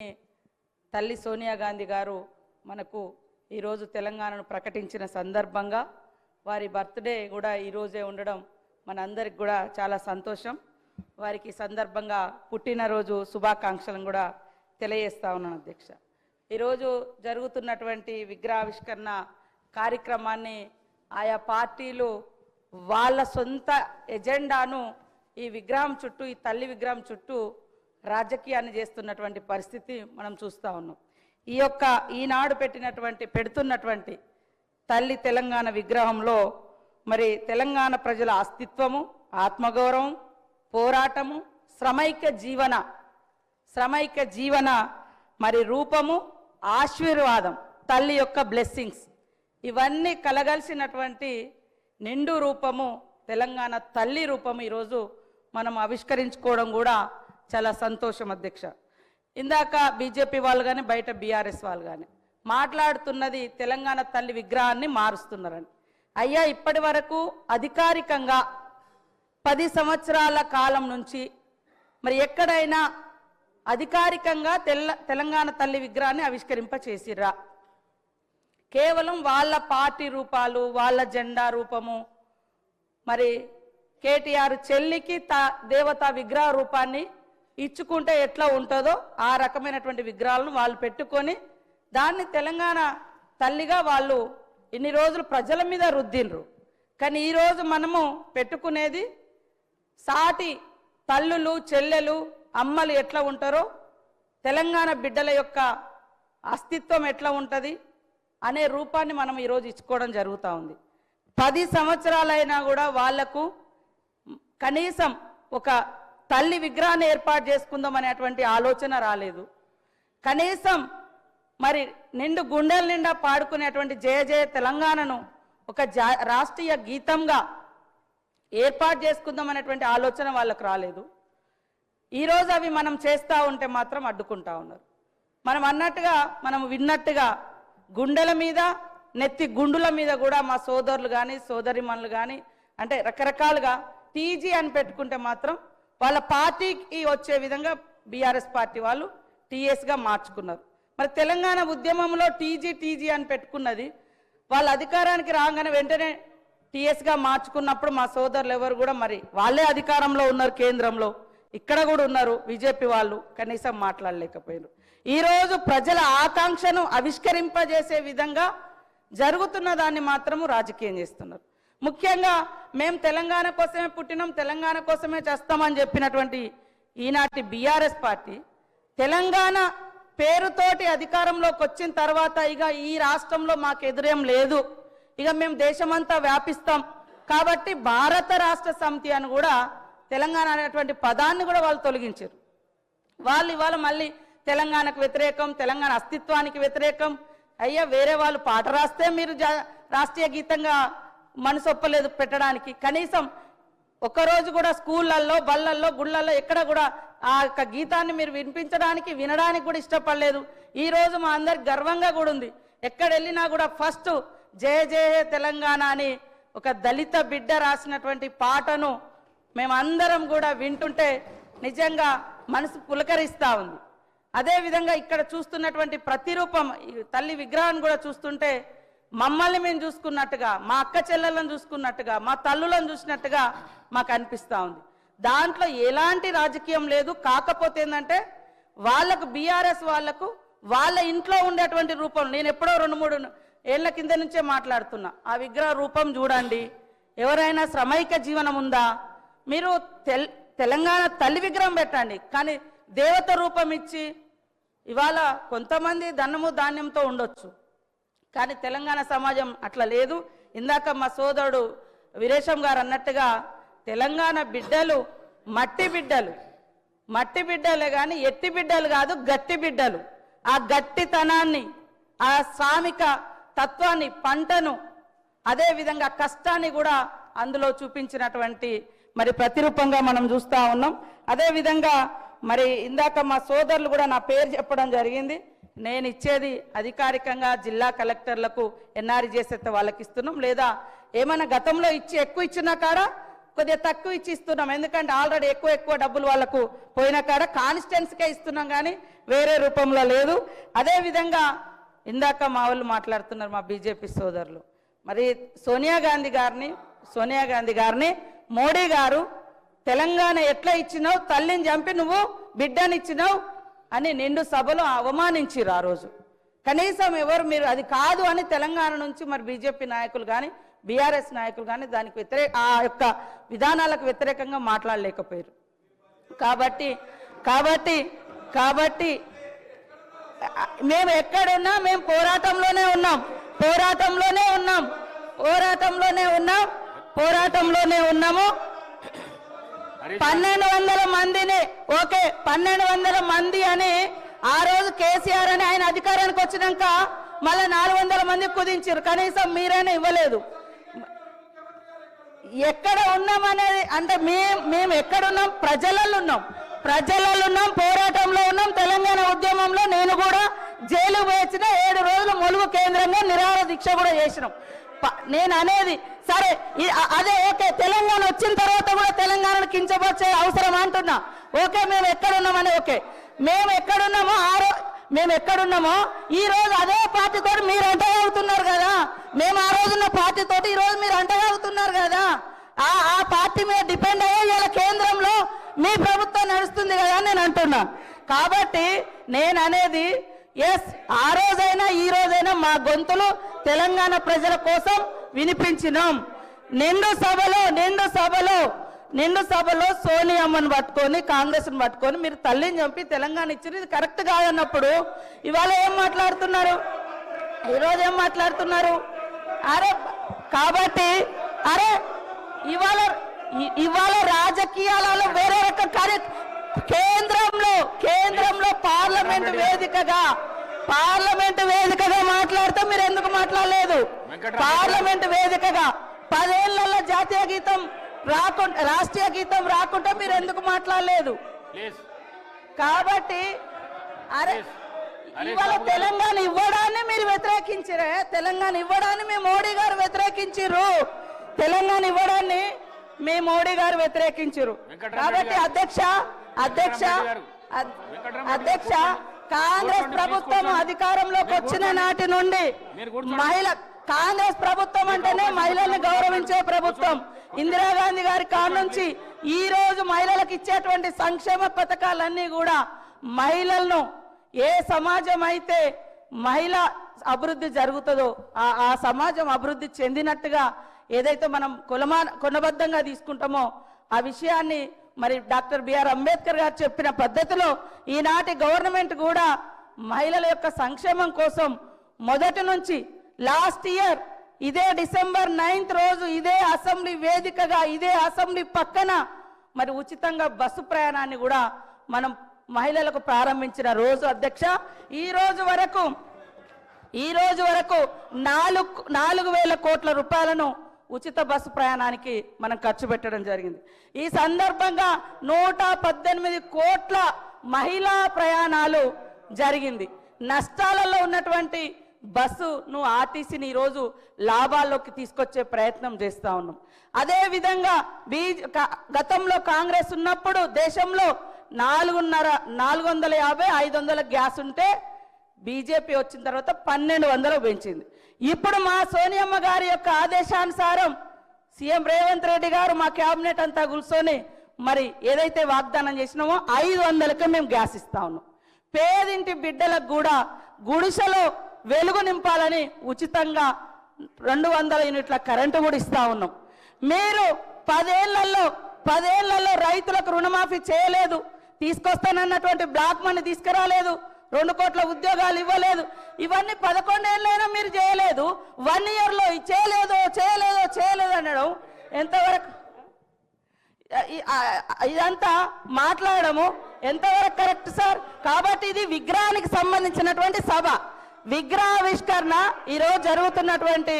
తల్లి సోనియా గాంధీ గారు మనకు ఈ రోజు తెలంగాణను ప్రకటించిన సందర్భంగా వారి బర్త్డే కూడా ఈ రోజే ఉండడం మనందరికి కూడా చాలా సంతోషం. వారికి సందర్భంగా పుట్టినరోజు శుభాకాంక్షలను కూడా తెలియజేస్తా ఉన్నాను అధ్యక్ష. ఈరోజు జరుగుతున్నటువంటి విగ్రహావిష్కరణ కార్యక్రమాన్ని ఆయా పార్టీలు వాళ్ళ సొంత ఎజెండాను ఈ విగ్రహం చుట్టూ, ఈ తల్లి విగ్రహం చుట్టూ రాజకీయాన్ని చేస్తున్నటువంటి పరిస్థితి మనం చూస్తూ ఉన్నాం. ఈనాడు పెడుతున్నటువంటి తల్లి తెలంగాణ విగ్రహంలో మరి తెలంగాణ ప్రజల అస్తిత్వము, ఆత్మగౌరవం, పోరాటము, శ్రమైక్య జీవన మరి రూపము, ఆశీర్వాదం, తల్లి యొక్క బ్లెస్సింగ్స్ ఇవన్నీ కలగలిసినటువంటి నిండు రూపము తెలంగాణ తల్లి రూపము ఈరోజు మనం ఆవిష్కరించుకోవడం కూడా చాలా సంతోషం అధ్యక్ష. ఇందాక బీజేపీ వాళ్ళు కానీ బయట బీఆర్ఎస్ వాళ్ళు కానీ మాట్లాడుతున్నది తెలంగాణ తల్లి విగ్రహాన్ని మారుస్తున్నారని. అయ్యా, ఇప్పటి వరకు అధికారికంగా 10 సంవత్సరాల కాలం నుంచి మరి ఎక్కడైనా అధికారికంగా తెలంగాణ తల్లి విగ్రహాన్ని ఆవిష్కరింప చేసిర్రా? కేవలం వాళ్ళ పార్టీ రూపాలు, వాళ్ళ జెండా రూపము, మరి కేటీఆర్ చెల్లికి దేవతా విగ్రహ రూపాన్ని ఇచ్చుకుంటే ఎట్లా ఉంటుందో ఆ రకమైనటువంటి విగ్రహాలను వాళ్ళు పెట్టుకొని దాన్ని తెలంగాణ తల్లిగా వాళ్ళు ఇన్ని రోజులు ప్రజల మీద రుద్దిండ్రు. కానీ ఈరోజు మనము పెట్టుకునేది సాటి తల్లులు, చెల్లెలు, అమ్మలు ఎట్లా ఉంటారో, తెలంగాణ బిడ్డల యొక్క అస్తిత్వం ఎట్లా ఉంటుంది అనే రూపాన్ని మనం ఈరోజు ఇచ్చుకోవడం జరుగుతూ ఉంది. 10 సంవత్సరాలైనా కూడా వాళ్లకు కనీసం ఒక తల్లి విగ్రహాన్ని ఏర్పాటు చేసుకుందాం అనేటువంటి ఆలోచన రాలేదు. కనీసం మరి నిండు గుండెల నిండా పాడుకునేటువంటి జయ జయ తెలంగాణను ఒక రాష్ట్రీయ గీతంగా ఏర్పాటు చేసుకుందాం అనేటువంటి ఆలోచన వాళ్ళకు రాలేదు. ఈరోజు అవి మనం చేస్తూ ఉంటే మాత్రం అడ్డుకుంటా ఉన్నారు. మనం విన్నట్టుగా గుండెల మీద, నెత్తి గుండుల మీద కూడా మా సోదరులు కానీ సోదరిమణులు కానీ అంటే రకరకాలుగా టీజీ అని పెట్టుకుంటే మాత్రం వాళ్ళ పార్టీకి వచ్చే విధంగా బీఆర్ఎస్ పార్టీ వాళ్ళు టీఎస్గా మార్చుకున్నారు. మరి తెలంగాణ ఉద్యమంలో టీజీ అని పెట్టుకున్నది వాళ్ళ అధికారానికి రాగానే వెంటనే టీఎస్గా మార్చుకున్నప్పుడు మా సోదరులు ఎవరు కూడా మరి వాళ్ళే అధికారంలో ఉన్నారు, కేంద్రంలో ఇక్కడ కూడా ఉన్నారు, బీజేపీ వాళ్ళు కనీసం మాట్లాడలేకపోయారు. ఈరోజు ప్రజల ఆకాంక్షను ఆవిష్కరింపజేసే విధంగా జరుగుతున్న దాన్ని మాత్రము రాజకీయం చేస్తున్నారు. ముఖ్యంగా మేము తెలంగాణ కోసమే పుట్టినాం, తెలంగాణ కోసమే చేస్తామని చెప్పినటువంటి ఈనాటి బీఆర్ఎస్ పార్టీ తెలంగాణ పేరుతోటి అధికారంలోకి వచ్చిన తర్వాత ఇక ఈ రాష్ట్రంలో మాకు ఎదురేం లేదు, ఇక మేము దేశమంతా వ్యాపిస్తాం కాబట్టి భారత రాష్ట్ర సమితి అని కూడా తెలంగాణ అనేటువంటి పదాన్ని కూడా వాళ్ళు తొలగించారు. వాళ్ళు ఇవాళ మళ్ళీ తెలంగాణకు వ్యతిరేకం, తెలంగాణ అస్తిత్వానికి వ్యతిరేకం. అయ్యా, వేరే వాళ్ళు పాట రాస్తే మీరు రాష్ట్రీయ గీతంగా మనసు ఒప్పలేదు పెట్టడానికి. కనీసం ఒక్కరోజు కూడా స్కూళ్ళల్లో, బళ్ళల్లో, గుళ్ళల్లో ఎక్కడ కూడా ఆ యొక్క గీతాన్ని మీరు వినడానికి కూడా ఇష్టపడలేదు. ఈరోజు మా అందరికి గర్వంగా కూడా ఉంది. ఎక్కడ వెళ్ళినా కూడా ఫస్ట్ జయ జయ తెలంగాణ అని ఒక దళిత బిడ్డ రాసినటువంటి పాటను మేమందరం కూడా వింటుంటే నిజంగా మనసు పులకరిస్తూ ఉంది. అదేవిధంగా ఇక్కడ చూస్తున్నటువంటి ప్రతిరూపం తల్లి విగ్రహాన్ని కూడా చూస్తుంటే మమ్మల్ని మేము చూసుకున్నట్టుగా, మా అక్క చెల్లెలను చూసుకున్నట్టుగా, మా తల్లులను చూసినట్టుగా మాకు అనిపిస్తూ ఉంది. దాంట్లో ఎలాంటి రాజకీయం లేదు. కాకపోతే ఏంటంటే వాళ్ళకు బీఆర్ఎస్ వాళ్ళకు వాళ్ళ ఇంట్లో ఉండేటువంటి రూపం, నేను ఎప్పుడో 2-3 ఏళ్ల కింద నుంచే మాట్లాడుతున్నా, ఆ విగ్రహ రూపం చూడండి. ఎవరైనా శ్రమైక జీవనం ఉందా? మీరు తెలంగాణ తల్లి విగ్రహం పెట్టండి, కానీ దేవత రూపం ఇచ్చి ఇవాళ కొంతమంది ధనము ధాన్యంతో ఉండొచ్చు, కానీ తెలంగాణ సమాజం అట్లా లేదు. ఇందాక మా సోదరుడు వీరేశం గారు అన్నట్టుగా తెలంగాణ బిడ్డలు మట్టి బిడ్డలే కానీ ఎట్టి బిడ్డలు కాదు, గట్టి బిడ్డలు. ఆ గట్టితనాన్ని, ఆ శ్రామిక తత్వాన్ని, పంటను, అదేవిధంగా కష్టాన్ని కూడా అందులో చూపించినటువంటి మరి ప్రతిరూపంగా మనం చూస్తూ ఉన్నాం. అదేవిధంగా మరి ఇందాక మా సోదరులు కూడా నా పేరు చెప్పడం జరిగింది. నేను ఇచ్చేది అధికారికంగా జిల్లా కలెక్టర్లకు ఎన్ఆర్జీఎస్ వాళ్ళకి ఇస్తున్నాం, లేదా ఏమైనా గతంలో ఎక్కువ ఇచ్చిన కాడ కొద్దిగా తక్కువ ఇచ్చి ఇస్తున్నాం, ఎందుకంటే ఆల్రెడీ ఎక్కువ డబ్బులు వాళ్ళకు పోయిన కాడ కాన్స్టిట్యున్సీకే ఇస్తున్నాం కానీ వేరే రూపంలో లేదు. అదేవిధంగా ఇందాక మా వాళ్ళు మాట్లాడుతున్నారు మా బీజేపీ సోదరులు, మరి సోనియా గాంధీ గారిని మోడీ గారు తెలంగాణ ఎట్లా ఇచ్చినావు, తల్లిని చంపి నువ్వు బిడ్డనిచ్చినావు అని నిండు సభలో అవమానించిరు. ఆ రోజు కనీసం ఎవరు మీరు అది కాదు అని తెలంగాణ నుంచి మరి బీజేపీ నాయకులు కానీ బీఆర్ఎస్ నాయకులు కానీ దానికి ఆ యొక్క విధానాలకు వ్యతిరేకంగా మాట్లాడలేకపోయారు. కాబట్టి మేము ఎక్కడున్నా మేము పోరాటంలోనే ఉన్నాము. 1200 మందిని 1200 మంది అని ఆ రోజు కేసీఆర్ అని ఆయన అధికారానికి వచ్చినాక మళ్ళీ 400 మంది కుదించారు, కనీసం మీరైనా ఇవ్వలేదు. ఎక్కడ ఉన్నామనేది అంటే మేము ఎక్కడున్నాం, ప్రజలలో ఉన్నాం, పోరాటంలో ఉన్నాం. తెలంగాణ ఉద్యమంలో నేను కూడా జైలు వేసిన 7 రోజులు ములుగు కేంద్రంగా నిరాహార దీక్ష కూడా చేసినాం. నేను అనేది సరే అదే తెలంగాణ వచ్చిన తర్వాత కూడా తెలంగాణను కించపరిచే అవసరం అంటున్నా. మేము ఎక్కడున్నామని మేము ఎక్కడున్నామో ఈ రోజు అదే పార్టీతో మీరు అంటగలుగుతున్నారు కదా. మేము ఆ రోజున్న పార్టీతో ఈ రోజు మీరు అంటగలుగుతున్నారు కదా. ఆ పార్టీ మీద డిపెండ్ అయ్యే ఇలా కేంద్రంలో మీ ప్రభుత్వం నడుస్తుంది కదా అని నేను అంటున్నా. కాబట్టి నేను అనేది ఆ రోజైనా ఈ రోజైనా మా గొంతులు తెలంగాణ ప్రజల కోసం వినిపించినాం. నిండు సభలో సోనియమ్మను పట్టుకొని కాంగ్రెస్ను పట్టుకొని మీరు తల్లిని చంపి తెలంగాణ ఇచ్చారు, ఇది కరెక్ట్ కాదన్నప్పుడు ఇవాళ ఏం మాట్లాడుతున్నారు, ఈరోజు ఏం మాట్లాడుతున్నారు? కాబట్టి ఇవాళ రాజకీయాలలో వేరే రకం కేంద్రంలో పార్లమెంట్ వేదికగా మాట్లాడితే మీరు ఎందుకు మాట్లాడలేదు? పార్లమెంట్ వేదికగా 10 ఏళ్లలో జాతీయ గీతం రాకుండా రాష్ట్రీయ గీతం రాకుండా మీరు ఎందుకు మాట్లాడలేదు? కాబట్టి ఇవాళ తెలంగాణ ఇవ్వడాన్ని మీరు వ్యతిరేకించారే, తెలంగాణ ఇవ్వడాన్ని మీ మోడీ గారు వ్యతిరేకించారు, తెలంగాణ ఇవ్వడాన్ని మీ మోడీ గారు వ్యతిరేకించారు. కాబట్టి అధ్యక్ష కాంగ్రెస్ ప్రభుత్వం అధికారంలోకి వచ్చిన నాటి నుండి కాంగ్రెస్ ప్రభుత్వం అంటేనే మహిళల్ని గౌరవించే ప్రభుత్వం. ఇందిరాగాంధీ గారి కాడ నుంచి ఈ రోజు మహిళలకు ఇచ్చేటువంటి సంక్షేమ పథకాలన్నీ కూడా మహిళలను ఏ సమాజం అయితే మహిళ అభివృద్ధి జరుగుతుందో ఆ సమాజం అభివృద్ధి చెందినట్టుగా ఏదైతే మనం కొనబద్ధంగా తీసుకుంటామో ఆ విషయాన్ని మరి డాక్టర్ బిఆర్ అంబేద్కర్ గారు చెప్పిన పద్ధతిలో ఈనాటి గవర్నమెంట్ కూడా మహిళల యొక్క సంక్షేమం కోసం మొదటి నుంచి లాస్ట్ ఇయర్ ఇదే డిసెంబర్ 9th రోజు ఇదే అసెంబ్లీ వేదికగా ఇదే అసెంబ్లీ పక్కన మరి ఉచితంగా బస్సు ప్రయాణాన్ని కూడా మనం మహిళలకు ప్రారంభించిన రోజు. అధ్యక్ష ఈ రోజు వరకు 4,000 కోట్ల రూపాయలను ఉచిత బస్సు ప్రయాణానికి మనం ఖర్చు పెట్టడం జరిగింది. ఈ సందర్భంగా 118 కోట్ల మహిళా ప్రయాణాలు జరిగింది. నష్టాలలో ఉన్నటువంటి బస్సును ఆర్టీసీని ఈరోజు లాభాల్లోకి తీసుకొచ్చే ప్రయత్నం చేస్తూ ఉన్నాం. అదేవిధంగా గతంలో కాంగ్రెస్ ఉన్నప్పుడు దేశంలో 450-500 గ్యాస్ ఉంటే బీజేపీ వచ్చిన తర్వాత 1200 పెంచింది. ఇప్పుడు మా సోనియమ్మ గారి యొక్క ఆదేశానుసారం సీఎం రేవంత్ రెడ్డి గారు మా క్యాబినెట్ అంతా కూర్చొని మరి ఏదైతే వాగ్దానం చేసినామో 500కే మేము గ్యాస్ ఇస్తా ఉన్నాం. పేదింటి బిడ్డలకు కూడా గుడిసెలో వెలుగు నింపాలని ఉచితంగా 200 యూనిట్ల కరెంటు కూడా ఇస్తా ఉన్నాం. మీరు 10 ఏళ్లలో రైతులకు రుణమాఫీ చేయలేదు, తీసుకొస్తానన్నటువంటి బ్లాక్ మనీ తీసుకురాలేదు, 2 కోట్ల ఉద్యోగాలు ఇవ్వలేదు. ఇవన్నీ 11 ఏళ్ళైనా మీరు చేయలేదు. 1 ఇయర్లో చేయలేదు అనడం ఎంతవరకు, ఇదంతా మాట్లాడము ఎంతవరకు కరెక్ట్ సార్? కాబట్టి ఇది విగ్రహానికి సంబంధించినటువంటి సభ, విగ్రహావిష్కరణ ఈరోజు జరుగుతున్నటువంటి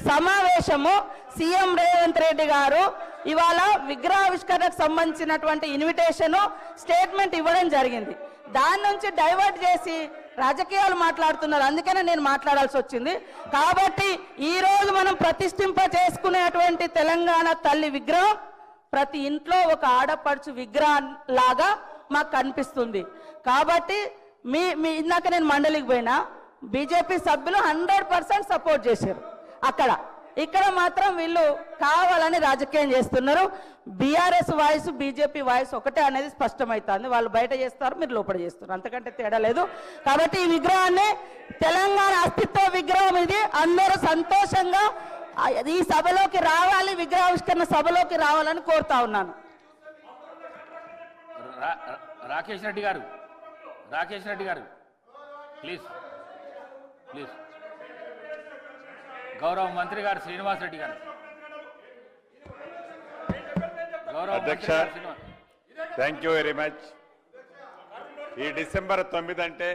సమావేశము. సీఎం రేవంత్ రెడ్డి గారు ఇవాళ విగ్రహావిష్కరణకు సంబంధించినటువంటి ఇన్విటేషన్ స్టేట్మెంట్ ఇవ్వడం జరిగింది. దాని నుంచి డైవర్ట్ చేసి రాజకీయాలు మాట్లాడుతున్నారు, అందుకనే నేను మాట్లాడాల్సి వచ్చింది. కాబట్టి ఈ రోజు మనం ప్రతిష్ఠింప చేసుకునేటువంటి తెలంగాణ తల్లి విగ్రహం ప్రతి ఇంట్లో ఒక ఆడపడుచు విగ్రహం లాగా మాకు కనిపిస్తుంది. కాబట్టి మీ ఇందాక నేను మండలికి పోయినా బీజేపీ సభ్యులు 100% సపోర్ట్ చేశారు ఇక్కడ మాత్రం వీళ్ళు కావాలని రాజకీయం చేస్తున్నారు. బీఆర్ఎస్ వాయిస్ బీజేపీ వాయిస్ ఒకటే అనేది స్పష్టమవుతుంది. వాళ్ళు బయట చేస్తారు, మీరు లోపల చేస్తారు, అంతకంటే తేడా లేదు. కాబట్టి ఈ విగ్రహాన్ని తెలంగాణ అస్తిత్వ విగ్రహం ఇది. అందరూ సంతోషంగా ఈ సభలోకి రావాలి, విగ్రహావిష్కరణ సభలోకి రావాలని కోరుతా ఉన్నాను. రాకేష్ రెడ్డి గారు ప్లీజ్ గౌరవ మంత్రి గారు శ్రీనివాస్ రెడ్డి గారు. అధ్యక్ష, థ్యాంక్ యూ వెరీ మచ్. ఈ డిసెంబర్ 9 అంటే